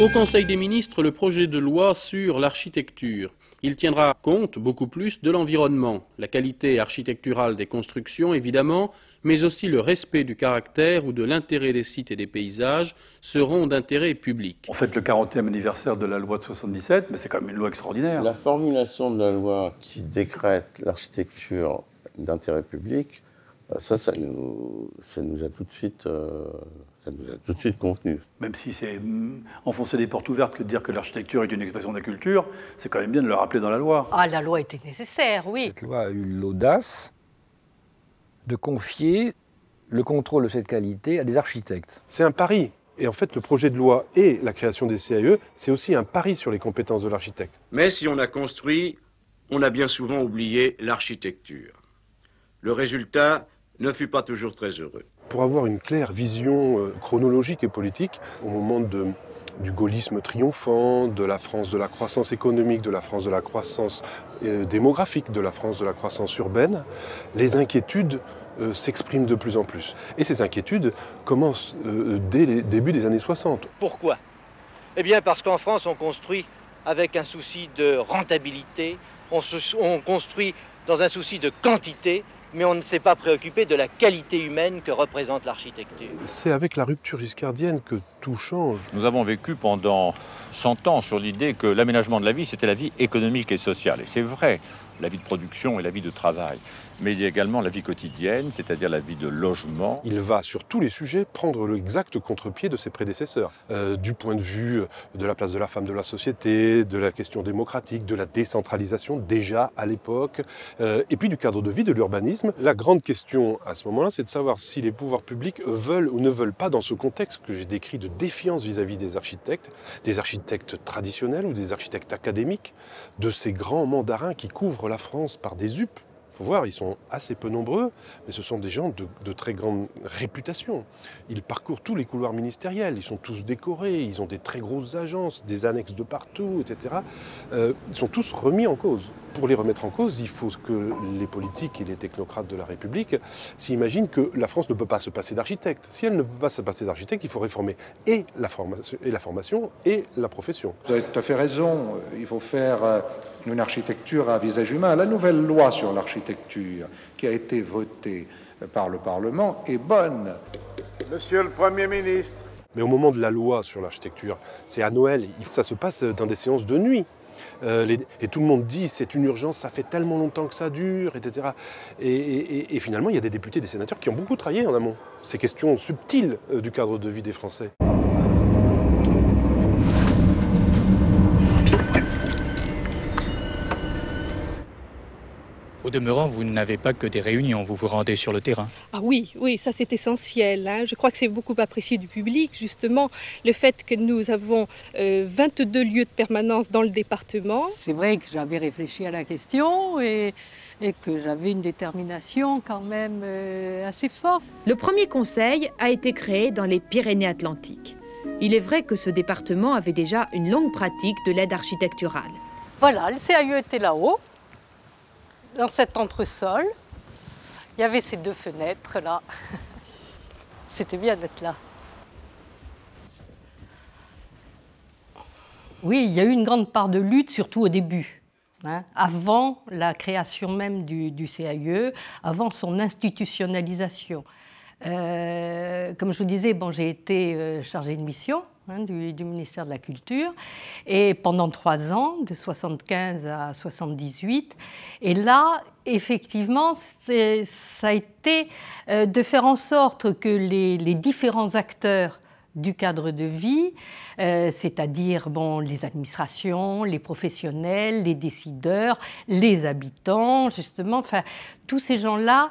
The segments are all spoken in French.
Au Conseil des ministres, le projet de loi sur l'architecture. Il tiendra compte beaucoup plus de l'environnement, la qualité architecturale des constructions évidemment, mais aussi le respect du caractère ou de l'intérêt des sites et des paysages seront d'intérêt public. On fête le 40e anniversaire de la loi de 77, mais c'est quand même une loi extraordinaire. La formulation de la loi qui décrète l'architecture d'intérêt public, ça nous a tout de suite... Ça nous a tout de suite convenu. Même si c'est enfoncer des portes ouvertes que de dire que l'architecture est une expression de la culture, c'est quand même bien de le rappeler dans la loi. Ah, la loi était nécessaire, oui. Cette loi a eu l'audace de confier le contrôle de cette qualité à des architectes. C'est un pari. Et en fait, le projet de loi et la création des CAE, c'est aussi un pari sur les compétences de l'architecte. Mais si on a construit, on a bien souvent oublié l'architecture. Le résultat ne fut pas toujours très heureux. Pour avoir une claire vision chronologique et politique, au moment du gaullisme triomphant, de la France de la croissance économique, de la France de la croissance démographique, de la France de la croissance urbaine, les inquiétudes s'expriment de plus en plus. Et ces inquiétudes commencent dès les débuts des années 60. Pourquoi? Eh bien parce qu'en France, on construit avec un souci de rentabilité, on construit dans un souci de quantité, mais on ne s'est pas préoccupé de la qualité humaine que représente l'architecture. C'est avec la rupture giscardienne que tout change. Nous avons vécu pendant 100 ans sur l'idée que l'aménagement de la vie, c'était la vie économique et sociale. Et c'est vrai, la vie de production et la vie de travail. Mais il y a également la vie quotidienne, c'est-à-dire la vie de logement. Il va, sur tous les sujets, prendre l'exact contre-pied de ses prédécesseurs. Du point de vue de la place de la femme dans la société, de la question démocratique, de la décentralisation, déjà à l'époque, et puis du cadre de vie, de l'urbanisme. La grande question à ce moment-là, c'est de savoir si les pouvoirs publics veulent ou ne veulent pas, dans ce contexte que j'ai décrit de défiance vis-à-vis des architectes traditionnels ou des architectes académiques, de ces grands mandarins qui couvrent la France par des UP. Il faut voir, ils sont assez peu nombreux, mais ce sont des gens de très grande réputation. Ils parcourent tous les couloirs ministériels, ils sont tous décorés, ils ont des très grosses agences, des annexes de partout, etc. Ils sont tous remis en cause. Pour les remettre en cause, il faut que les politiques et les technocrates de la République s'imaginent que la France ne peut pas se passer d'architectes. Si elle ne peut pas se passer d'architectes, il faut réformer et la formation et la profession. Vous avez tout à fait raison, il faut faire une architecture à visage humain. La nouvelle loi sur l'architecture qui a été votée par le Parlement est bonne. Monsieur le Premier ministre. Mais au moment de la loi sur l'architecture, c'est à Noël, ça se passe dans des séances de nuit. Et tout le monde dit c'est une urgence, ça fait tellement longtemps que ça dure, etc. Et finalement, il y a des députés, des sénateurs qui ont beaucoup travaillé en amont. Ces questions subtiles du cadre de vie des Français. Au demeurant, vous n'avez pas que des réunions, vous vous rendez sur le terrain. Ah oui, ça c'est essentiel. Je crois que c'est beaucoup apprécié du public, justement, le fait que nous avons 22 lieux de permanence dans le département. C'est vrai que j'avais réfléchi à la question et que j'avais une détermination quand même assez forte. Le premier conseil a été créé dans les Pyrénées-Atlantiques. Il est vrai que ce département avait déjà une longue pratique de l'aide architecturale. Voilà, le CAE était là-haut. Dans cet entresol, il y avait ces deux fenêtres là. C'était bien d'être là. Oui, il y a eu une grande part de lutte, surtout au début, avant la création même du CAE, avant son institutionnalisation. Comme je vous disais, j'ai été chargée de mission du ministère de la Culture, et pendant 3 ans, de 75 à 78. Et là, effectivement, ça a été de faire en sorte que les différents acteurs du cadre de vie, c'est-à-dire les administrations, les professionnels, les décideurs, les habitants, justement, tous ces gens-là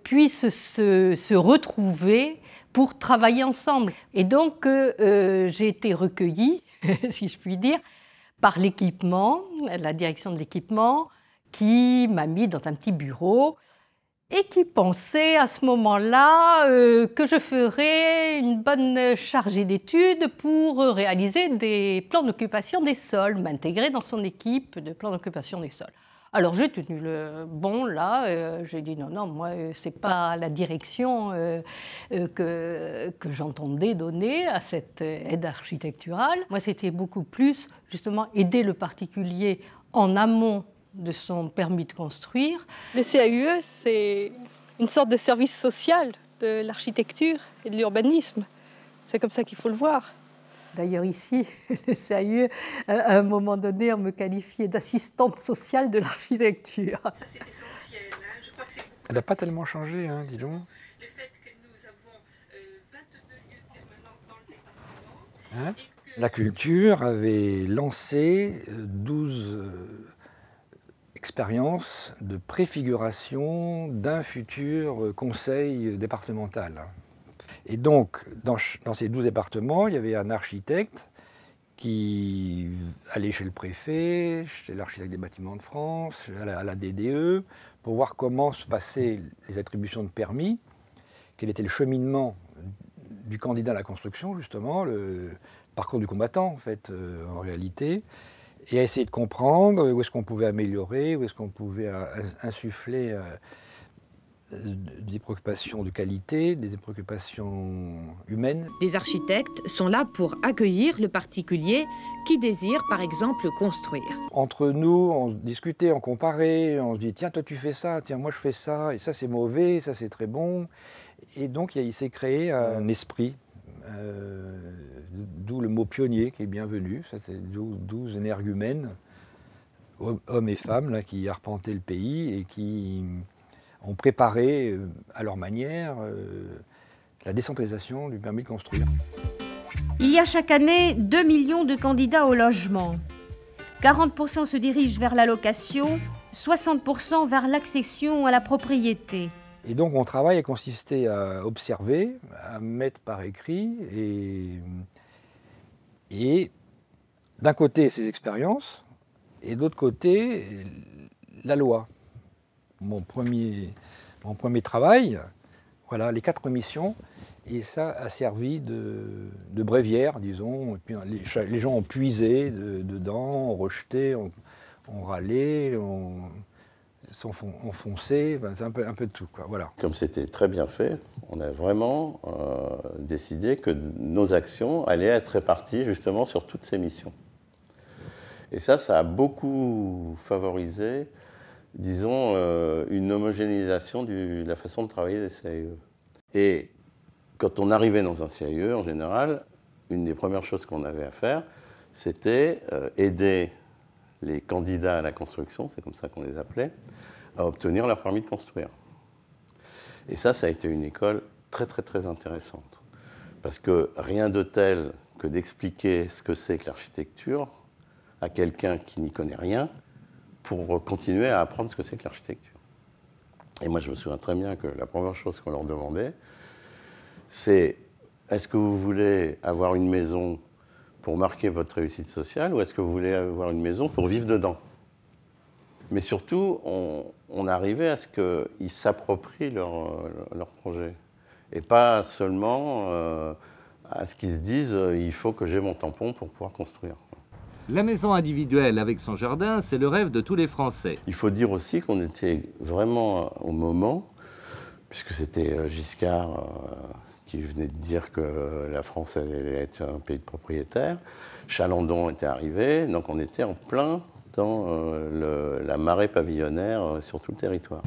puissent se retrouver pour travailler ensemble. Et donc, j'ai été recueillie, si je puis dire, par l'équipement, la direction de l'équipement, qui m'a mis dans un petit bureau et qui pensait à ce moment-là que je ferais une bonne chargée d'études pour réaliser des plans d'occupation des sols, m'intégrer dans son équipe de plans d'occupation des sols. Alors j'ai tenu le bon là, j'ai dit non, moi c'est pas la direction que j'entendais donner à cette aide architecturale. Moi c'était beaucoup plus justement aider le particulier en amont de son permis de construire. Le CAUE c'est une sorte de service social de l'architecture et de l'urbanisme. C'est comme ça qu'il faut le voir. D'ailleurs ici, le CAUE, à un moment donné, on me qualifiait d'assistante sociale de l'architecture. Elle n'a pas tellement changé, hein, dis donc. Le fait que nous avons 22 lieux de permanence dans le département. Hein? La culture avait lancé 12 expériences de préfiguration d'un futur conseil départemental. Et donc, dans ces 12 départements, il y avait un architecte qui allait chez le préfet, chez l'architecte des bâtiments de France, à la DDE, pour voir comment se passaient les attributions de permis, quel était le cheminement du candidat à la construction, justement, le parcours du combattant, en fait, en réalité, et à essayer de comprendre où est-ce qu'on pouvait améliorer, où est-ce qu'on pouvait insuffler des préoccupations de qualité, des préoccupations humaines. Les architectes sont là pour accueillir le particulier qui désire, par exemple, construire. Entre nous, on discutait, on comparait, on se dit « tiens, toi tu fais ça, tiens, moi je fais ça, et ça c'est mauvais, ça c'est très bon ». Et donc il s'est créé un esprit, d'où le mot pionnier qui est bienvenu, c'était 12 énergumènes, hommes et femmes, là, qui arpentaient le pays et qui ont préparé à leur manière la décentralisation du permis de construire. Il y a chaque année 2 millions de candidats au logement. 40% se dirigent vers la location, 60% vers l'accession à la propriété. Et donc mon travail a consisté à observer, à mettre par écrit et d'un côté ces expériences et d'autre côté la loi. Mon premier travail, voilà, les 4 missions, et ça a servi de bréviaire, disons. Et puis les gens ont puisé dedans, ont rejeté, ont râlé, ont foncé, c'est un peu de tout, quoi, voilà. Comme c'était très bien fait, on a vraiment décidé que nos actions allaient être réparties justement sur toutes ces missions. Et ça a beaucoup favorisé, disons, une homogénéisation de la façon de travailler des CAUE. Et quand on arrivait dans un CAUE, en général, une des premières choses qu'on avait à faire, c'était aider les candidats à la construction, c'est comme ça qu'on les appelait, à obtenir leur permis de construire. Et ça a été une école très très très intéressante. Parce que rien de tel que d'expliquer ce que c'est que l'architecture à quelqu'un qui n'y connaît rien, pour continuer à apprendre ce que c'est que l'architecture. Et moi, je me souviens très bien que la première chose qu'on leur demandait, c'est est-ce que vous voulez avoir une maison pour marquer votre réussite sociale ou est-ce que vous voulez avoir une maison pour vivre dedans? Mais surtout, on arrivait à ce qu'ils s'approprient leur projet. Et pas seulement à ce qu'ils se disent il faut que j'ai mon tampon pour pouvoir construire. La maison individuelle avec son jardin, c'est le rêve de tous les Français. Il faut dire aussi qu'on était vraiment au moment, puisque c'était Giscard qui venait de dire que la France allait être un pays de propriétaires. Chalandon était arrivé, donc on était en plein dans la marée pavillonnaire sur tout le territoire.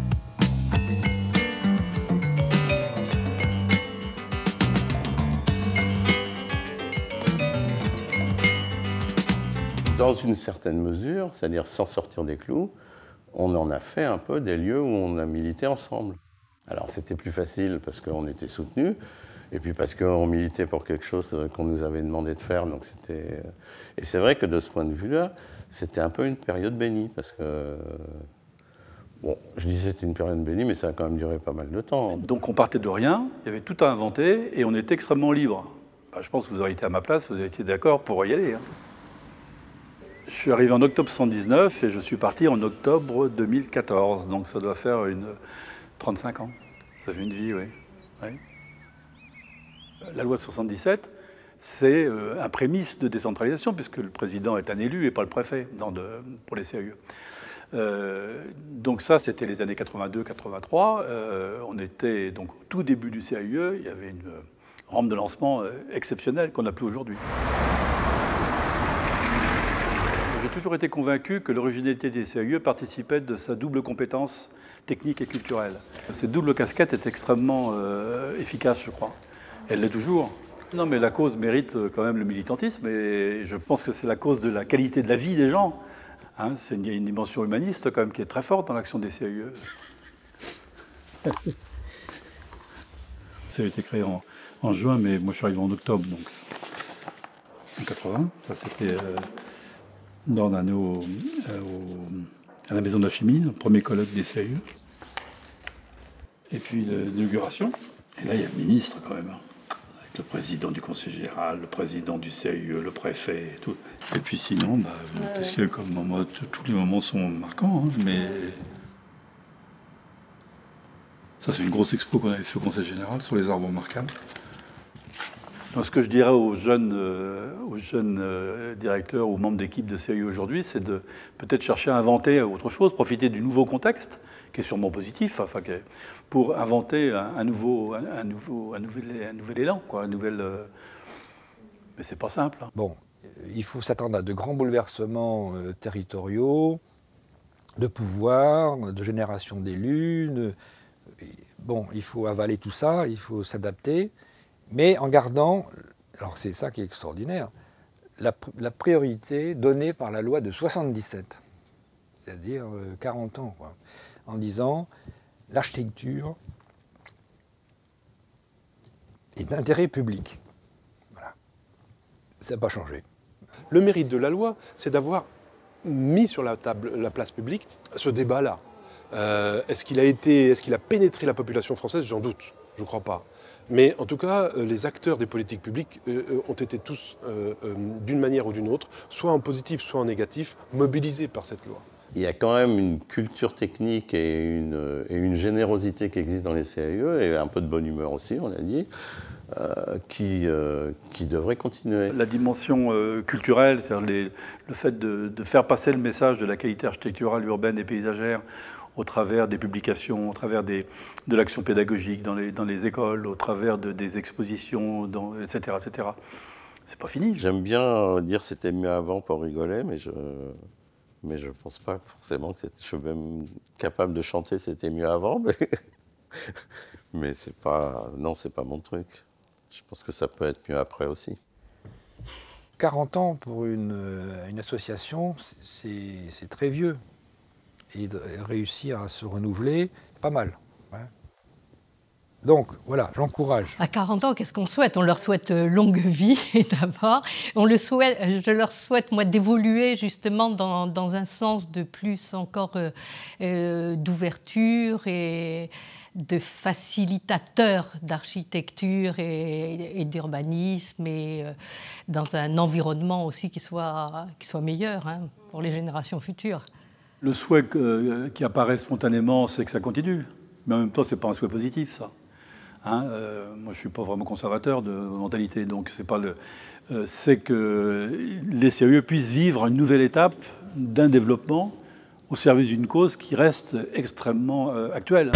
Dans une certaine mesure, c'est-à-dire sans sortir des clous, on en a fait un peu des lieux où on a milité ensemble. Alors c'était plus facile parce qu'on était soutenus, et puis parce qu'on militait pour quelque chose qu'on nous avait demandé de faire. Donc c'était... Et c'est vrai que de ce point de vue-là, c'était un peu une période bénie, parce que... Bon, je disais que c'était une période bénie, mais ça a quand même duré pas mal de temps. Donc on partait de rien, il y avait tout à inventer, et on était extrêmement libre. Ben, je pense que vous auriez été à ma place, vous auriez été d'accord pour y aller. Hein. Je suis arrivé en octobre 1979 et je suis parti en octobre 2014. Donc ça doit faire 35 ans. Ça fait une vie, oui. Oui. La loi de 77, c'est un prémisse de décentralisation, puisque le président est un élu et pas le préfet pour les CAUE. Donc ça, c'était les années 82-83. On était donc au tout début du CAUE. Il y avait une rampe de lancement exceptionnelle qu'on n'a plus aujourd'hui. J'ai toujours été convaincu que l'originalité des CAUE participait de sa double compétence technique et culturelle. Cette double casquette est extrêmement efficace, je crois. Elle l'est toujours. Non, mais la cause mérite quand même le militantisme, et je pense que c'est la cause de la qualité de la vie des gens. Hein, il y a une dimension humaniste quand même qui est très forte dans l'action des CAUE. Ça a été créé en juin, mais moi je suis arrivé en octobre, donc en 80. Ça c'était dans l'anneau à la Maison de la Chimie, le premier colloque des CAUE. Et puis l'inauguration. Et là, il y a le ministre quand même, avec le président du conseil général, le président du CAUE, le préfet et tout. Et puis sinon, qu'est-ce qu'il y a comme moment? Tous les moments sont marquants, hein, mais ça, c'est une grosse expo qu'on avait fait au conseil général sur les arbres remarquables. Donc, ce que je dirais aux jeunes directeurs ou membres d'équipe de CAUE aujourd'hui, c'est de peut-être chercher à inventer autre chose, profiter du nouveau contexte, qui est sûrement positif, enfin, pour inventer un nouvel élan, quoi, mais c'est pas simple. Hein. Bon, il faut s'attendre à de grands bouleversements territoriaux, de pouvoir, de génération d'élus. Bon, il faut avaler tout ça, il faut s'adapter. Mais en gardant, alors c'est ça qui est extraordinaire, la priorité donnée par la loi de 77, c'est-à-dire 40 ans, quoi, en disant l'architecture est d'intérêt public. Voilà. Ça n'a pas changé. Le mérite de la loi, c'est d'avoir mis sur la table, la place publique, ce débat-là. Est-ce qu'il a pénétré la population française? J'en doute, je ne crois pas. Mais en tout cas, les acteurs des politiques publiques ont été tous, d'une manière ou d'une autre, soit en positif, soit en négatif, mobilisés par cette loi. Il y a quand même une culture technique et une générosité qui existe dans les CAUE, et un peu de bonne humeur aussi, on l'a dit, qui devrait continuer. La dimension culturelle, c'est-à-dire le fait de faire passer le message de la qualité architecturale, urbaine et paysagère au travers des publications, au travers de l'action pédagogique dans les écoles, au travers des expositions, etc., etc. C'est pas fini. J'aime bien dire c'était mieux avant pour rigoler, mais je pense pas forcément que je suis même capable de chanter c'était mieux avant, mais c'est pas mon truc. Je pense que ça peut être mieux après aussi. 40 ans pour une association, c'est très vieux. Et de réussir à se renouveler, pas mal. Ouais. Donc, voilà, j'encourage. À 40 ans, qu'est-ce qu'on souhaite? On leur souhaite longue vie, d'abord. Je leur souhaite, moi, d'évoluer justement dans un sens de plus encore d'ouverture et de facilitateur d'architecture et d'urbanisme, et dans un environnement aussi qui soit meilleur, hein, pour les générations futures. Le souhait qui apparaît spontanément, c'est que ça continue. Mais en même temps, ce n'est pas un souhait positif, ça. Hein, moi, je ne suis pas vraiment conservateur de mentalité. Donc, c'est que les CAUE puissent vivre une nouvelle étape d'un développement au service d'une cause qui reste extrêmement actuelle.